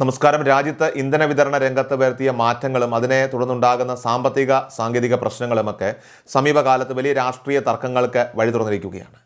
നമസ്കാരം. രാജ്യത്ത് ഇന്ധന വിതരണ രംഗത്ത് വരുത്തിയ മാറ്റങ്ങളും അതിനെ തുടർന്നുണ്ടാകുന്ന സാങ്കേതിക പ്രശ്നങ്ങളുമൊക്കെ സമീപകാലത്ത് വലിയ രാഷ്ട്രീയ തർക്കങ്ങൾക്ക് വഴി തുറന്നിരിക്കുകയാണ്.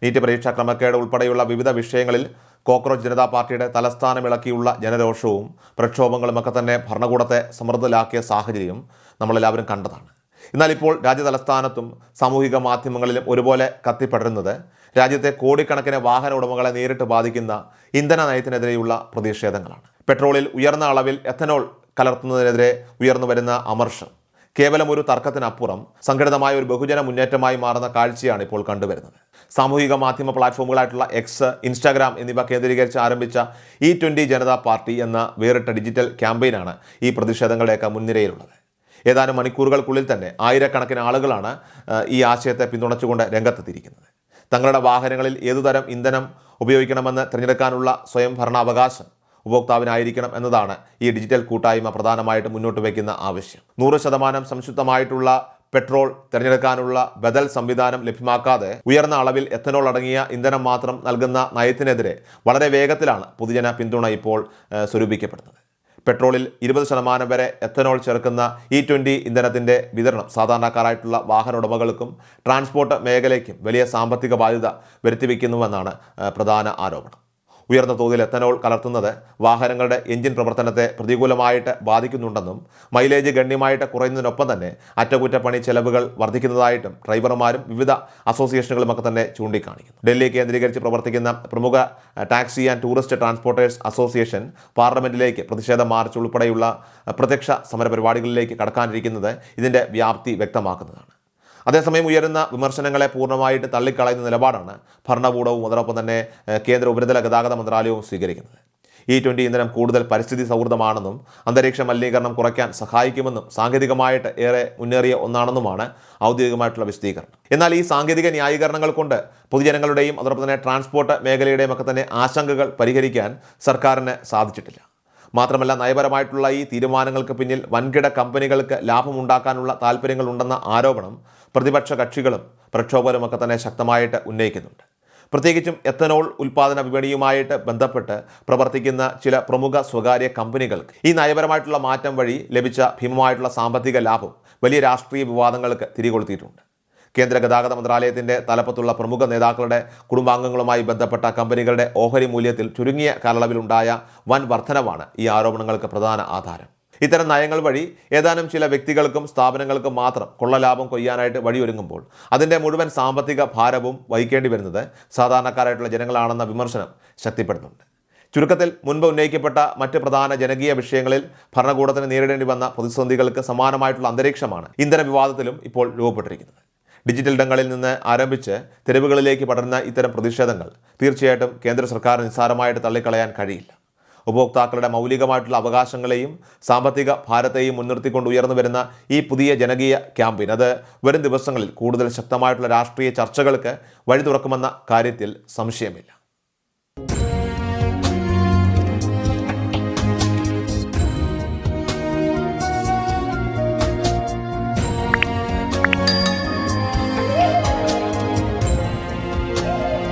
നീറ്റ് പരീക്ഷാ ക്രമക്കേട് ഉൾപ്പെടെയുള്ള വിവിധ വിഷയങ്ങളിൽ കോക്രോച്ച് ജനതാ പാർട്ടിയുടെ തലസ്ഥാനമിളക്കിയുള്ള ജനരോഷവും പ്രക്ഷോഭങ്ങളുമൊക്കെ തന്നെ ഭരണകൂടത്തെ സമ്മർദ്ദത്തിലാക്കിയ സാഹചര്യം നമ്മളെല്ലാവരും കണ്ടതാണ്. എന്നാൽ ഇപ്പോൾ രാജ്യ തലസ്ഥാനത്തും സാമൂഹിക മാധ്യമങ്ങളിലും ഒരുപോലെ കത്തിപ്പടരുന്നത് രാജ്യത്തെ കോടിക്കണക്കിന് വാഹന ഉടമകളെ നേരിട്ട് ബാധിക്കുന്ന ഇന്ധന നയത്തിനെതിരെയുള്ള പ്രതിഷേധങ്ങളാണ്. പെട്രോളിൽ ഉയർന്ന അളവിൽ എഥനോൾ കലർത്തുന്നതിനെതിരെ ഉയർന്നു വരുന്ന അമർഷം കേവലം ഒരു തർക്കത്തിനപ്പുറം സംഘടിതമായ ഒരു ബഹുജന മുന്നേറ്റമായി മാറുന്ന കാഴ്ചയാണ് ഇപ്പോൾ കണ്ടുവരുന്നത്. സാമൂഹിക മാധ്യമ പ്ലാറ്റ്ഫോമുകളായിട്ടുള്ള എക്സ്, ഇൻസ്റ്റാഗ്രാം എന്നിവ കേന്ദ്രീകരിച്ച് ആരംഭിച്ച E20 ജനതാ പാർട്ടി എന്ന വേറിട്ട ഡിജിറ്റൽ ക്യാമ്പയിനാണ് ഈ പ്രതിഷേധങ്ങളുടെയൊക്കെ മുൻനിരയിലുള്ളത്. ഏതാനും മണിക്കൂറുകൾക്കുള്ളിൽ തന്നെ ആയിരക്കണക്കിന് ആളുകളാണ് ഈ ആശയത്തെ പിന്തുണച്ചുകൊണ്ട് രംഗത്തെത്തിയിരിക്കുന്നത്. തങ്ങളുടെ വാഹനങ്ങളിൽ ഏതുതരം ഇന്ധനം ഉപയോഗിക്കണമെന്ന് തിരഞ്ഞെടുക്കാനുള്ള സ്വയം ഭരണാവകാശം ഉപഭോക്താവിനായിരിക്കണം എന്നതാണ് ഈ ഡിജിറ്റൽ കൂട്ടായ്മ പ്രധാനമായിട്ട് മുന്നോട്ട് വയ്ക്കുന്ന ആവശ്യം. 100% സംശുദ്ധമായിട്ടുള്ള പെട്രോൾ തിരഞ്ഞെടുക്കാനുള്ള ബദൽ സംവിധാനം ലഭ്യമാക്കാതെ ഉയർന്ന അളവിൽ എഥനോൾ അടങ്ങിയ ഇന്ധനം മാത്രം നൽകുന്ന നയത്തിനെതിരെ വളരെ വേഗത്തിലാണ് പൊതുജന പിന്തുണ ഇപ്പോൾ സ്വരൂപിക്കപ്പെടുന്നത്. പെട്രോളിൽ 20% വരെ എഥനോൾ ചേർക്കുന്ന E20 ഇന്ധനത്തിൻ്റെ വിതരണം സാധാരണക്കാരായിട്ടുള്ള വാഹന ഉടമകൾക്കും ട്രാൻസ്പോർട്ട് മേഖലയ്ക്കും വലിയ സാമ്പത്തിക ബാധ്യത വരുത്തിവെക്കുന്നുവെന്നാണ് പ്രധാന ആരോപണം. ഉയർന്ന തോതിൽ എഥനോൾ കലർത്തുന്നത് വാഹനങ്ങളുടെ എഞ്ചിൻ പ്രവർത്തനത്തെ പ്രതികൂലമായിട്ട് ബാധിക്കുന്നുണ്ടെന്നും മൈലേജ് ഗണ്യമായിട്ട് കുറയുന്നതിനൊപ്പം തന്നെ അറ്റകുറ്റപ്പണി ചെലവുകൾ വർദ്ധിക്കുന്നതായിട്ടും ഡ്രൈവർമാരും വിവിധ അസോസിയേഷനുകളുമൊക്കെ തന്നെ ചൂണ്ടിക്കാണിക്കുന്നു. ഡൽഹി കേന്ദ്രീകരിച്ച് പ്രവർത്തിക്കുന്ന പ്രമുഖ taxi and tourist transporters association പാർലമെന്റിലേക്ക് പ്രതിഷേധ മാർച്ച് ഉൾപ്പെടെയുള്ള പ്രത്യക്ഷ സമര പരിപാടികളിലേക്ക് കടക്കാനിരിക്കുന്നത് ഇതിൻ്റെ വ്യാപ്തി വ്യക്തമാക്കുന്നതാണ്. അതേസമയം ഉയരുന്ന വിമർശനങ്ങളെ പൂർണ്ണമായിട്ട് തള്ളിക്കളയുന്ന നിലപാടാണ് ഭരണകൂടവും അതോടൊപ്പം തന്നെ കേന്ദ്ര ഉപരിതല ഗതാഗത മന്ത്രാലയവും സ്വീകരിക്കുന്നത്. E20 ഇന്ധനം കൂടുതൽ പരിസ്ഥിതി സൗഹൃദമാണെന്നും അന്തരീക്ഷ മലിനീകരണം കുറയ്ക്കാൻ സഹായിക്കുമെന്നും സാങ്കേതികമായിട്ട് ഏറെ മുന്നേറിയ ഒന്നാണെന്നുമാണ് ഔദ്യോഗികമായിട്ടുള്ള വിശദീകരണം. എന്നാൽ ഈ സാങ്കേതിക ന്യായീകരണങ്ങൾ കൊണ്ട് പൊതുജനങ്ങളുടെയും അതോടൊപ്പം തന്നെ ട്രാൻസ്പോർട്ട് മേഖലയുടെയും ഒക്കെ തന്നെ ആശങ്കകൾ പരിഹരിക്കാൻ സർക്കാരിന് സാധിച്ചിട്ടില്ല. മാത്രമല്ല, നയപരമായിട്ടുള്ള ഈ തീരുമാനങ്ങൾക്ക് പിന്നിൽ വൻകിട കമ്പനികൾക്ക് ലാഭമുണ്ടാക്കാനുള്ള താല്പര്യങ്ങളുണ്ടെന്ന ആരോപണം പ്രതിപക്ഷ കക്ഷികളും പ്രക്ഷോഭകരുമൊക്കെ തന്നെ ശക്തമായിട്ട് ഉന്നയിക്കുന്നുണ്ട്. പ്രത്യേകിച്ചും എഥനോൾ ഉൽപ്പാദന വിപണിയുമായിട്ട് ബന്ധപ്പെട്ട് പ്രവർത്തിക്കുന്ന ചില പ്രമുഖ സ്വകാര്യ കമ്പനികൾക്ക് ഈ നയപരമായിട്ടുള്ള മാറ്റം വഴി ലഭിച്ച ഭീമമായിട്ടുള്ള സാമ്പത്തിക ലാഭം വലിയ രാഷ്ട്രീയ വിവാദങ്ങൾക്ക് തിരികൊളുത്തിയിട്ടുണ്ട്. കേന്ദ്ര ഗതാഗത മന്ത്രാലയത്തിൻ്റെ തലപ്പത്തുള്ള പ്രമുഖ നേതാക്കളുടെ കുടുംബാംഗങ്ങളുമായി ബന്ധപ്പെട്ട കമ്പനികളുടെ ഓഹരി മൂല്യത്തിൽ ചുരുങ്ങിയ കാലയളവിലുണ്ടായ വൻ വർധനവാണ് ഈ ആരോപണങ്ങൾക്ക് പ്രധാന ആധാരം. ഇത്തരം നയങ്ങൾ വഴി ഏതാനും ചില വ്യക്തികൾക്കും സ്ഥാപനങ്ങൾക്കും മാത്രം കൊള്ളലാഭം കൊയ്യാനായിട്ട് വഴിയൊരുങ്ങുമ്പോൾ അതിൻ്റെ മുഴുവൻ സാമ്പത്തിക ഭാരവും വഹിക്കേണ്ടി വരുന്നത് സാധാരണക്കാരായിട്ടുള്ള ജനങ്ങളാണെന്ന വിമർശനം ശക്തിപ്പെടുന്നുണ്ട്. ചുരുക്കത്തിൽ, മുൻപ് ഉന്നയിക്കപ്പെട്ട മറ്റ് പ്രധാന ജനകീയ വിഷയങ്ങളിൽ ഭരണകൂടത്തിന് നേരിടേണ്ടി വന്ന പ്രതിസന്ധികൾക്ക് സമാനമായിട്ടുള്ള അന്തരീക്ഷമാണ് ഇന്ധന വിവാദത്തിലും ഇപ്പോൾ രൂപപ്പെട്ടിരിക്കുന്നത്. ഡിജിറ്റൽ ഇടങ്ങളിൽ നിന്ന് ആരംഭിച്ച് തെരുവുകളിലേക്ക് പടരുന്ന ഇത്തരം പ്രതിഷേധങ്ങൾ തീർച്ചയായിട്ടും കേന്ദ്ര സർക്കാർ നിസ്സാരമായിട്ട് തള്ളിക്കളയാൻ കഴിയില്ല. ഉപഭോക്താക്കളുടെ മൗലികമായിട്ടുള്ള അവകാശങ്ങളെയും സാമ്പത്തിക ഭാരത്തെയും മുൻനിർത്തിക്കൊണ്ട് ഉയർന്നു വരുന്ന ഈ പുതിയ ജനകീയ ക്യാമ്പയിൻ അത് വരും ദിവസങ്ങളിൽ കൂടുതൽ ശക്തമായിട്ടുള്ള രാഷ്ട്രീയ ചർച്ചകൾക്ക് വഴി തുറക്കുമെന്ന കാര്യത്തിൽ സംശയമില്ല.